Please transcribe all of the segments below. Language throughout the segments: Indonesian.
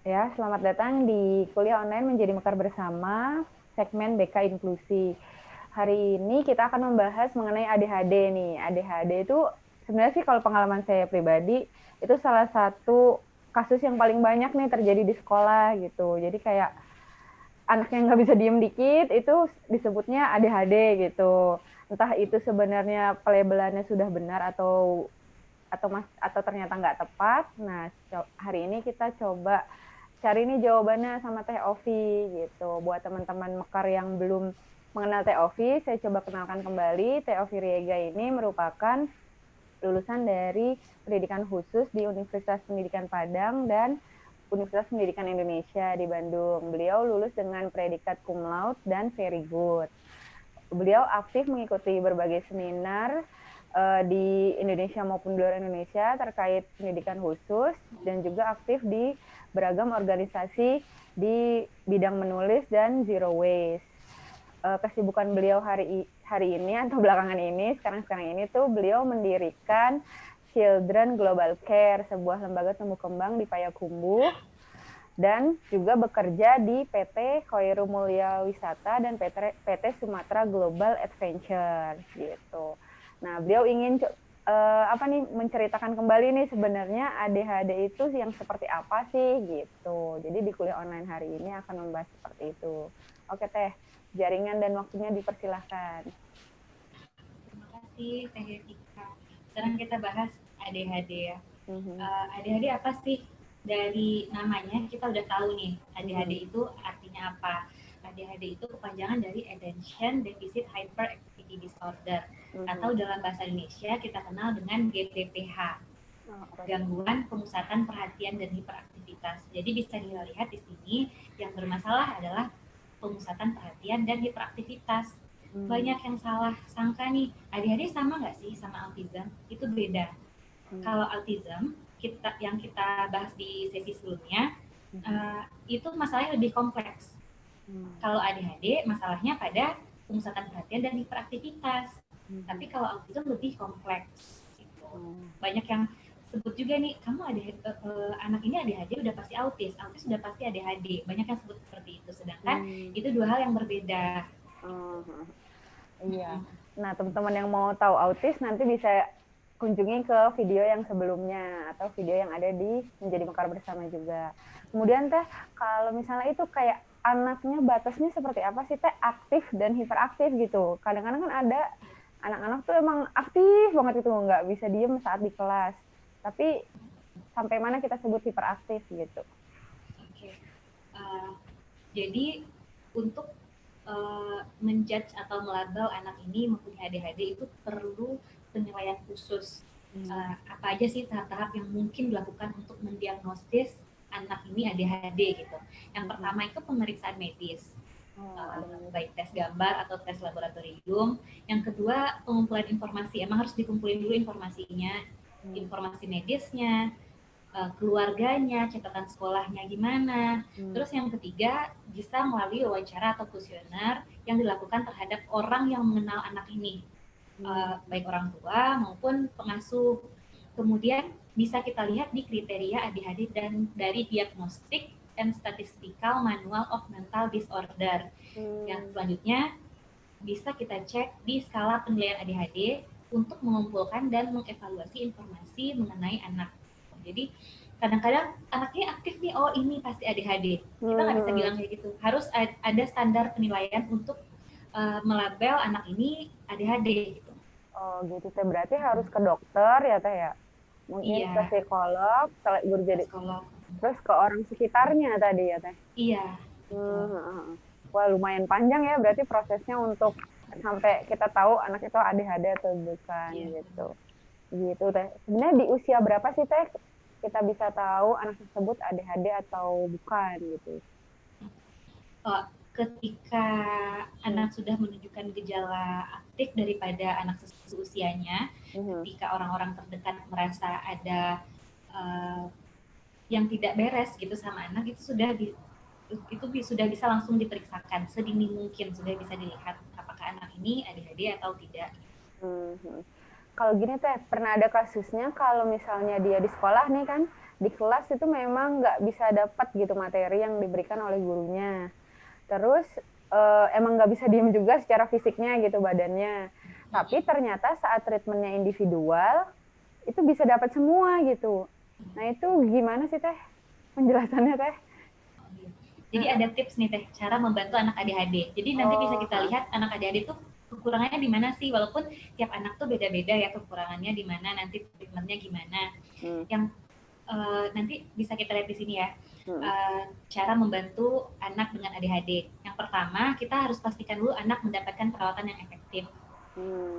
Ya, selamat datang di kuliah online menjadi mekar bersama segmen BK Inklusi. Hari ini kita akan membahas mengenai ADHD nih. ADHD itu sebenarnya sih kalau pengalaman saya pribadi itu salah satu kasus yang paling banyak nih terjadi di sekolah gitu. Jadi kayak anak yang nggak bisa diem dikit itu disebutnya ADHD gitu. Entah itu sebenarnya pelabelannya sudah benar atau ternyata nggak tepat. Nah, hari ini kita coba cari nih jawabannya sama Teh Ovi gitu. Buat teman-teman Mekar yang belum mengenal Teh Ovi, saya coba kenalkan kembali. Teh Ovi Riega ini merupakan lulusan dari pendidikan khusus di Universitas Pendidikan Padang dan Universitas Pendidikan Indonesia di Bandung. Beliau lulus dengan predikat cum laude dan very good. Beliau aktif mengikuti berbagai seminar di Indonesia maupun di luar Indonesia terkait pendidikan khusus dan juga aktif di beragam organisasi di bidang menulis dan zero waste. Kesibukan beliau hari ini atau belakangan ini sekarang ini tuh beliau mendirikan Children Global Care, sebuah lembaga tumbuh kembang di Payakumbuh, dan juga bekerja di PT Khairu Mulia Wisata dan PT Sumatera Global Adventure gitu. Nah, beliau ingin menceritakan kembali nih sebenarnya ADHD itu yang seperti apa sih gitu. Jadi di kuliah online hari ini akan membahas seperti itu. Oke Teh, jaringan dan waktunya dipersilahkan. Terima kasih Teh Jessica. Sekarang kita bahas ADHD ya. Mhm. ADHD apa sih? Dari namanya kita udah tahu nih ADHD Mhm. itu artinya apa. ADHD itu kepanjangan dari Attention Deficit Hyperactivity Disorder, atau Mhm. dalam bahasa Indonesia kita kenal dengan GPPH, Oh, oke. gangguan pemusatan perhatian dan hiperaktivitas. Jadi bisa dilihat di sini yang bermasalah adalah pemusatan perhatian dan hiperaktivitas. Hmm. Banyak yang salah sangka nih, ADHD sama nggak sih sama autism? Itu beda. Hmm. Kalau autism yang kita bahas di sesi sebelumnya, Mhm. itu masalahnya lebih kompleks. Hmm. Kalau ADHD masalahnya pada pemusatan perhatian dan hiperaktivitas. Tapi Mhm. kalau autism lebih kompleks gitu. Oh. Banyak yang sebut juga nih, kamu ada anak ini ADHD udah pasti autis, autis udah pasti ADHD. Banyak yang sebut seperti itu. Sedangkan Hmm. itu dua hal yang berbeda. Oh. Iya. Mm-mm. Nah, teman-teman yang mau tahu autis nanti bisa kunjungi ke video yang sebelumnya atau video yang ada di Menjadi Mekar Bersama juga. Kemudian Teh, kalau misalnya itu kayak anaknya batasnya seperti apa sih Teh? Aktif dan hiperaktif gitu. Kadang-kadang kan ada anak-anak tuh emang aktif banget itu, nggak bisa diem saat di kelas. Tapi sampai mana kita sebut hiperaktif gitu. Oke. Uh, jadi untuk menjudge atau melabel anak ini mempunyai ADHD itu perlu penilaian khusus. Hmm. Apa aja sih tahap-tahap yang mungkin dilakukan untuk mendiagnosis anak ini ADHD gitu. Yang Hmm. pertama itu pemeriksaan medis, Oh, ada yang baik tes gambar atau tes laboratorium. Yang kedua, pengumpulan informasi. Emang harus dikumpulin dulu informasinya, hmm. informasi medisnya, keluarganya, catatan sekolahnya gimana. Hmm. Terus yang ketiga, bisa melalui wawancara atau kuesioner yang dilakukan terhadap orang yang mengenal anak ini, Hmm. baik orang tua maupun pengasuh. Kemudian bisa kita lihat di kriteria ADHD dan dari diagnostik and statistical manual of mental disorder. Yang Hmm. selanjutnya bisa kita cek di skala penilaian ADHD untuk mengumpulkan dan mengevaluasi informasi mengenai anak. Jadi kadang-kadang anaknya aktif nih, oh ini pasti ADHD. Kita nggak bisa Hmm. bilang kayak gitu. Harus ada standar penilaian untuk melabel anak ini ADHD gitu. Oh gitu teh, berarti harus ke dokter ya teh ya, mungkin ke Iya, psikolog, guru ke jadi, psikolog. terus ke orang sekitarnya tadi ya teh. Iya, betul. Wah lumayan panjang ya berarti prosesnya untuk sampai kita tahu anak itu ADHD atau bukan Iya. gitu. Gitu teh. Sebenarnya di usia berapa sih teh kita bisa tahu anak tersebut ADHD atau bukan gitu? Ketika Hmm. anak sudah menunjukkan gejala aktif daripada anak seusianya, Mhm. ketika orang-orang terdekat merasa ada uh, yang tidak beres gitu sama anak, sudah bisa langsung diperiksakan sedini mungkin, sudah bisa dilihat apakah anak ini ADHD atau tidak. Mhm. Kalau gini teh, pernah ada kasusnya kalau misalnya dia di sekolah nih kan, di kelas itu memang nggak bisa dapat gitu materi yang diberikan oleh gurunya. Terus emang nggak bisa diem juga secara fisiknya gitu badannya. Tapi ternyata saat treatmentnya individual itu bisa dapat semua gitu. Nah itu gimana sih Teh penjelasannya Teh? Jadi ada tips nih Teh, cara membantu anak ADHD. Jadi nanti bisa kita lihat anak ADHD itu kekurangannya di mana sih, walaupun tiap anak tuh beda-beda ya kekurangannya di mana, nanti treatmentnya gimana. Yang nanti bisa kita lihat di sini ya. Cara membantu anak dengan ADHD. Yang pertama, kita harus pastikan dulu anak mendapatkan perawatan yang efektif.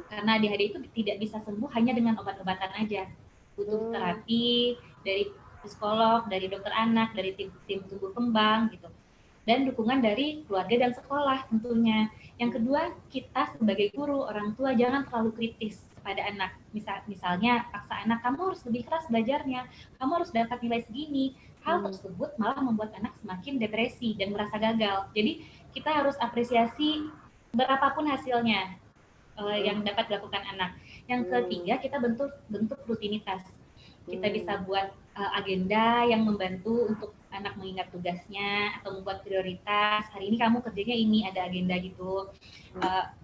Karena ADHD itu tidak bisa sembuh hanya dengan obat-obatan aja. Butuh terapi dari psikolog, dari dokter anak, dari tim tumbuh kembang gitu. Dan dukungan dari keluarga dan sekolah tentunya. Yang kedua, kita sebagai guru, orang tua jangan terlalu kritis pada anak. Misalnya paksa anak, kamu harus lebih keras belajarnya, kamu harus dapat nilai segini. Hal tersebut malah membuat anak semakin depresi dan merasa gagal. Jadi kita harus apresiasi berapapun hasilnya yang dapat dilakukan anak. Yang ketiga, kita bentuk rutinitas. Kita bisa buat agenda yang membantu untuk anak mengingat tugasnya atau membuat prioritas. Hari ini kamu kerjanya ini, ada agenda gitu.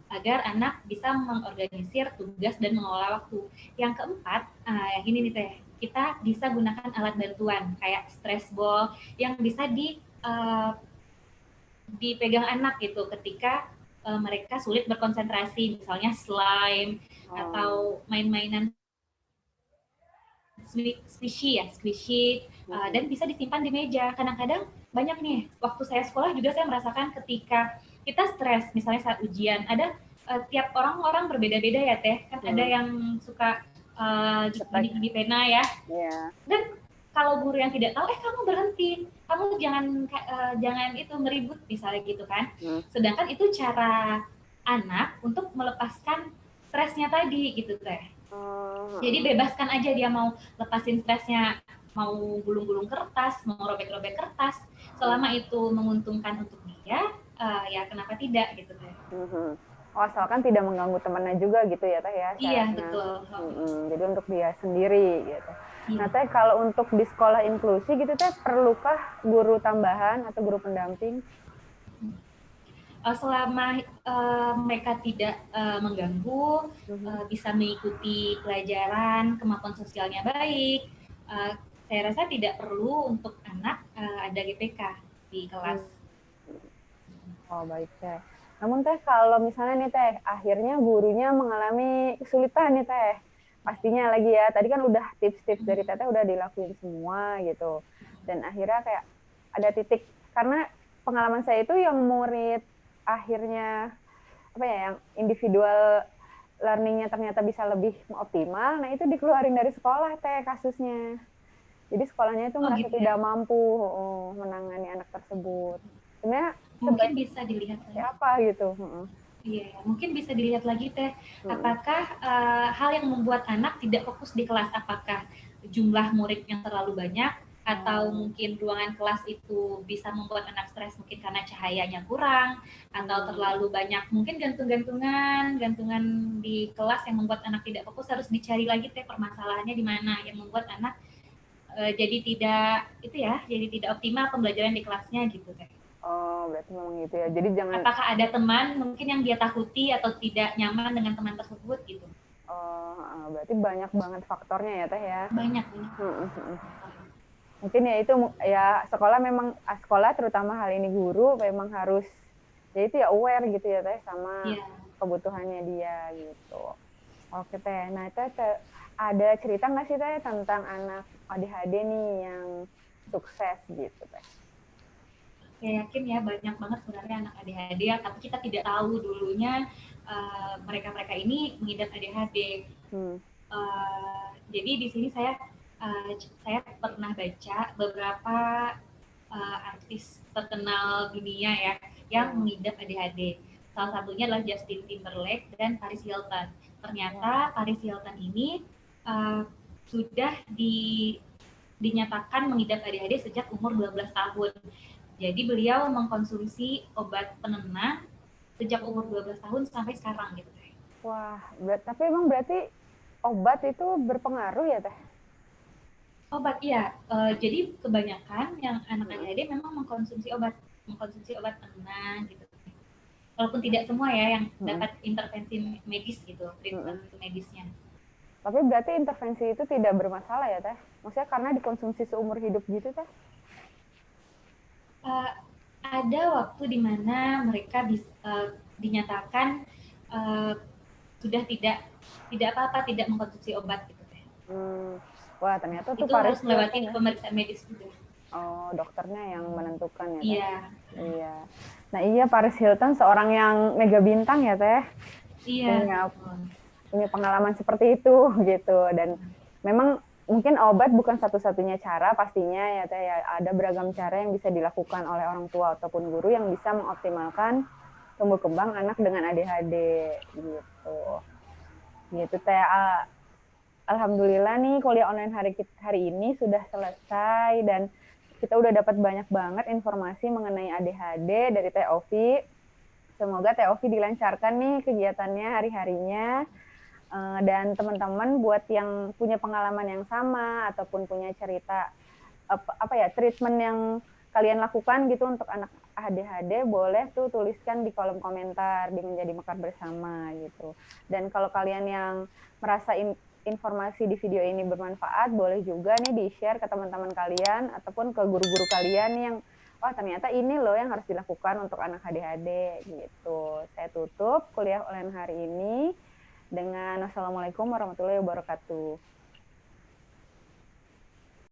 Agar anak bisa mengorganisir tugas dan mengelola waktu. Yang keempat, ini nih Teh, kita bisa gunakan alat bantuan kayak stress ball yang bisa dipegang anak gitu ketika mereka sulit berkonsentrasi, misalnya slime atau main-mainan squishy, dan bisa disimpan di meja. Kadang-kadang banyak nih, waktu saya sekolah juga saya merasakan ketika kita stres, misalnya saat ujian, ada tiap orang berbeda-beda ya Teh, kan ada yang suka gini pena ya, dan kalau guru yang tidak tahu, kamu berhenti, kamu jangan itu meribut misalnya gitu kan. Sedangkan itu cara anak untuk melepaskan stresnya tadi gitu Teh. Jadi bebaskan aja dia mau lepasin stresnya, mau gulung-gulung kertas, mau robek-robek kertas, selama itu menguntungkan untuk dia, ya kenapa tidak gitu Teh. Oh, asalkan tidak mengganggu temannya juga gitu ya Teh ya. Iya, betul. Jadi untuk dia sendiri gitu. Nah Teh, kalau untuk di sekolah inklusi gitu Teh, perlukah guru tambahan atau guru pendamping? Selama mereka tidak mengganggu, bisa mengikuti pelajaran, kemampuan sosialnya baik, saya rasa tidak perlu untuk anak ada GPK di kelas. Oh baik Teh. Namun Teh, kalau misalnya nih Teh, akhirnya gurunya mengalami kesulitan nih Teh, pastinya lagi ya, tadi kan udah tips-tips dari Teteh udah dilakuin semua gitu, dan akhirnya kayak ada titik, karena pengalaman saya itu yang murid akhirnya apa ya, yang individual learningnya ternyata bisa lebih optimal, nah itu dikeluarin dari sekolah Teh kasusnya. Jadi sekolahnya itu merasa tidak mampu menangani anak tersebut. Sebenarnya mungkin bisa dilihat apa gitu. Iya, mungkin bisa dilihat lagi Teh, apakah hal yang membuat anak tidak fokus di kelas, apakah jumlah murid yang terlalu banyak, atau mungkin ruangan kelas itu bisa membuat anak stres mungkin karena cahayanya kurang, atau terlalu banyak mungkin gantungan di kelas yang membuat anak tidak fokus. Harus dicari lagi Teh permasalahannya di mana yang membuat anak jadi tidak optimal pembelajaran di kelasnya gitu Teh. Oh, berarti memang gitu ya. Jadi jangan. Apakah ada teman mungkin yang dia takuti atau tidak nyaman dengan teman tersebut gitu? Oh, berarti banyak banget faktornya ya Teh ya. Banyak. Mungkin ya itu ya, sekolah terutama hal ini guru memang harus ya itu ya aware gitu ya Teh sama kebutuhannya dia gitu. Oke Teh. Nah Teh, ada cerita nggak sih Teh tentang anak ADHD nih yang sukses gitu Teh? Saya yakin ya banyak banget sebenarnya anak ADHD ya, tapi kita tidak tahu dulunya mereka ini mengidap ADHD. Jadi di sini saya pernah baca beberapa artis terkenal dunia ya yang mengidap ADHD. Salah satunya adalah Justin Timberlake dan Paris Hilton. Ternyata Paris Hilton ini sudah dinyatakan mengidap ADHD sejak umur 12 tahun. Jadi beliau mengkonsumsi obat penenang sejak umur 12 tahun sampai sekarang gitu. Wah, tapi emang berarti obat itu berpengaruh ya Teh? Obat, iya. Jadi kebanyakan yang anak ADHD memang mengkonsumsi obat penenang gitu. Walaupun tidak semua ya yang Mm-mm. dapat intervensi medis gitu, Mm-mm. treatment medisnya. Tapi berarti intervensi itu tidak bermasalah ya Teh? Maksudnya karena dikonsumsi seumur hidup gitu Teh? Uh, ada waktu di mana mereka dinyatakan uh, sudah tidak apa-apa, tidak mengkonsumsi obat gitu. Hmm. Wah ternyata tuh Itu Paris harus Hilton melewati ya? pemeriksaan medis juga. Oh dokternya yang menentukan ya Teh? Iya, Iya. Nah iya Paris Hilton seorang yang mega bintang ya Teh? iya Punya betul. punya pengalaman seperti itu gitu. Dan memang mungkin obat bukan satu-satunya cara pastinya ya Teh ya. Ada beragam cara yang bisa dilakukan oleh orang tua ataupun guru yang bisa mengoptimalkan tumbuh kembang anak dengan ADHD gitu. Gitu Teh. Alhamdulillah nih kuliah online hari ini sudah selesai dan kita udah dapat banyak banget informasi mengenai ADHD dari Teh Ovi. Semoga Teh Ovi dilancarkan nih kegiatannya hari-harinya. Dan teman-teman buat yang punya pengalaman yang sama ataupun punya cerita apa ya treatment yang kalian lakukan gitu untuk anak ADHD boleh tuh tuliskan di kolom komentar di Menjadi Mekar Bersama gitu. Dan kalau kalian yang merasa informasi di video ini bermanfaat boleh juga nih di-share ke teman-teman kalian ataupun ke guru-guru kalian yang wah ternyata ini loh yang harus dilakukan untuk anak ADHD gitu. Saya tutup kuliah online hari ini dengan Assalamualaikum warahmatullahi wabarakatuh.